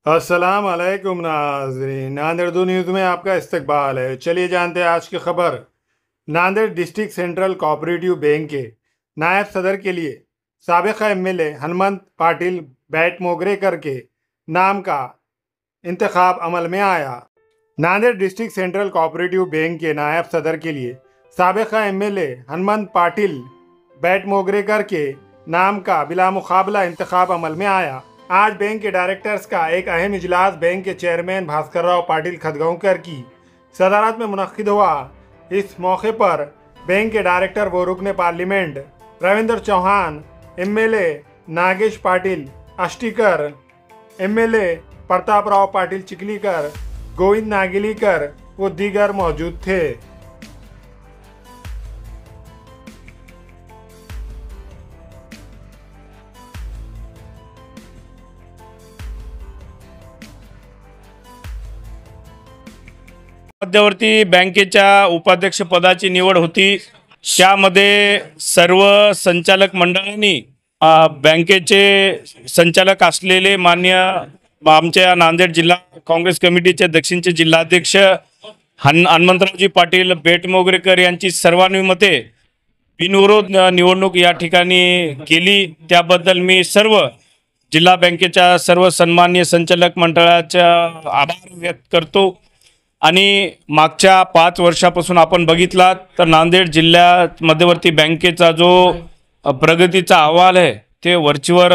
अस्सलाम वालेकुम नाज़रीन, नांदेड़ दो न्यूज़ में आपका इस्तकबाल है। चलिए जानते हैं आज की खबर। Nanded district central cooperative bank के नायब सदर के लिए साबिक़ा एमएलए हनुमंत पाटिल बैट मोगरेकर के नाम का इंतखाब अमल में आया। Nanded district central cooperative bank के नायब सदर के लिए साबिक़ा एमएलए हनुमंत पाटिल बैट मोगरेकर के नाम का बिला मुकाबला इंतखाब अमल में आया। आज बैंक के डायरेक्टर्स का एक अहम इजलास बैंक के चेयरमैन भास्कर राव पाटिल खदगांवकर की सदारत में मुनक्किद हुआ। इस मौके पर बैंक के डायरेक्टर व रुकन parliament Ravindra Chauhan, MLA Nagesh Patil Ashtikar, MLA Pratap Rao Patil Chikhlikar, Govind Nagilikar व दीगर मौजूद थे। मध्यवर्ती बँकेच्या उपाध्यक्षपदाची निवड होती। त्यामध्ये सर्व संचालक मंडळांनी बँकेचे संचालक असलेले मान्य आमच्या नांदेड जिल्हा काँग्रेस कमिटीचे दक्षिणचे जिल्हाध्यक्ष हनुमंतरावजी पाटील बेटमोगरेकर यांची सर्वानुमते बिनविरोध निवडणूक या ठिकाणी केली। त्याबद्दल मी सर्व जिल्हा बँकेच्या सर्व सन्माननीय संचालक मंडळाचा आभार व्यक्त करतो। आणि मागच्या 5 वर्षापासून आपण बघितला तर नांदेड जिल्ह्यात मध्यवर्ती बँकेचा जो प्रगतीचा अहवाल आहे ते वरचीवर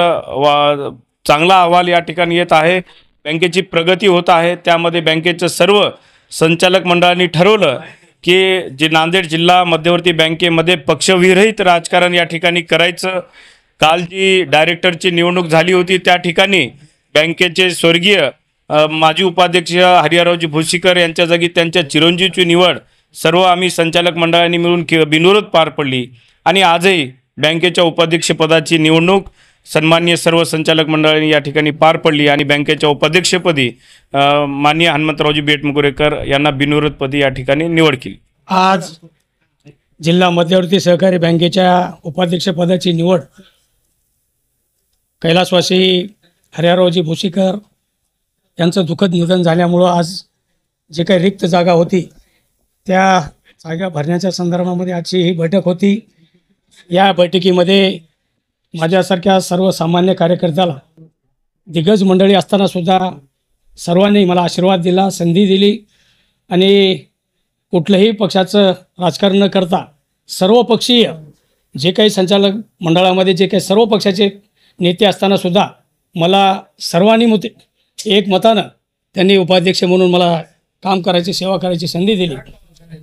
चांगला अहवाल या ठिकाणी येत आहे। बँकेची प्रगती होत आहे। त्यामध्ये बँकेचं सर्व संचालक मंडळांनी ठरवलं की जे नांदेड जिल्हा मध्यवर्ती बँकेमध्ये पक्षविरहित राजकारण या ठिकाणी करायचं। काल जी डायरेक्टरची निवडणूक झाली होती त्या ठिकाणी बँकेचे स्वर्गीय माजी उपाध्यक्ष हरिहररावजी भोसीकर यांच्या जागी त्यांच्या चिरंजीवची निवड सर्व आम्ही संचालक मंडळांनी मिळून बिनविरोध पार पडली। आणि आजही बँकेच्या उपाध्यक्षपदाची निवडणूक सन्माननीय सर्व संचालक मंडळांनी या ठिकाणी पार पडली आणि बँकेच्या उपाध्यक्षपदी माननीय हनुमंतरावजी बेटमोगरेकर यांना बिनविरोधपदी या ठिकाणी निवड केली। आज जिल्हा मध्यवर्ती सहकारी बँकेच्या उपाध्यक्षपदाची निवड कैलासवासी हरिहररावजी भोसीकर यांचं दुःखद निधन झाल्यामुळं आज जे काही रिक्त जागा होती त्या जागा भरण्याच्या संदर्भामध्ये आजची ही बैठक होती। या बैठकीमध्ये माझ्यासारख्या सर्वसामान्य कार्यकर्त्याला दिग्गज मंडळी असतानासुद्धा सर्वांनी मला आशीर्वाद दिला, संधी दिली आणि कुठल्याही पक्षाचं राजकारण न करता सर्वपक्षीय जे काही संचालक मंडळामध्ये जे काही सर्व पक्षाचे नेते असतानासुद्धा मला सर्वांनी एक मतानं त्यांनी उपाध्यक्ष म्हणून मला काम करायची, सेवा करायची संधी दिली।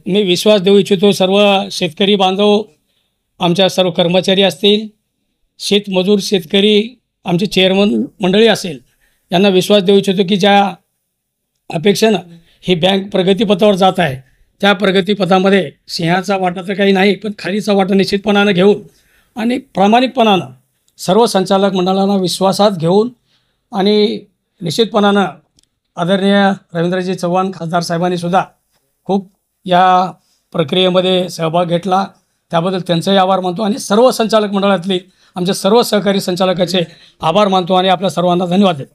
मी विश्वास देऊ इच्छितो सर्व शेतकरी बांधव, आमच्या सर्व कर्मचारी असतील, शेतमजूर, शेतकरी, आमचे चेअरमन मंडळी असेल, यांना विश्वास देऊ इच्छितो की ज्या अपेक्षेनं ही बँक प्रगतीपथावर जात आहे त्या प्रगतीपथामध्ये सिंहाचा वाटा तर काही नाही, पण खालीचा वाटा निश्चितपणानं घेऊन आणि प्रामाणिकपणानं सर्व संचालक मंडळांना विश्वासात घेऊन आणि निश्चितपणानं आदरणीय रवींद्रजी चव्हाण खासदार साहेबांनी सुद्धा खूप या प्रक्रियेमध्ये सहभाग घेतला, त्याबद्दल त्यांचंही आभार मानतो आणि सर्व संचालक मंडळातली आमच्या सर्व सहकारी संचालकाचे आभार मानतो आणि आपल्या सर्वांना धन्यवाद देतो।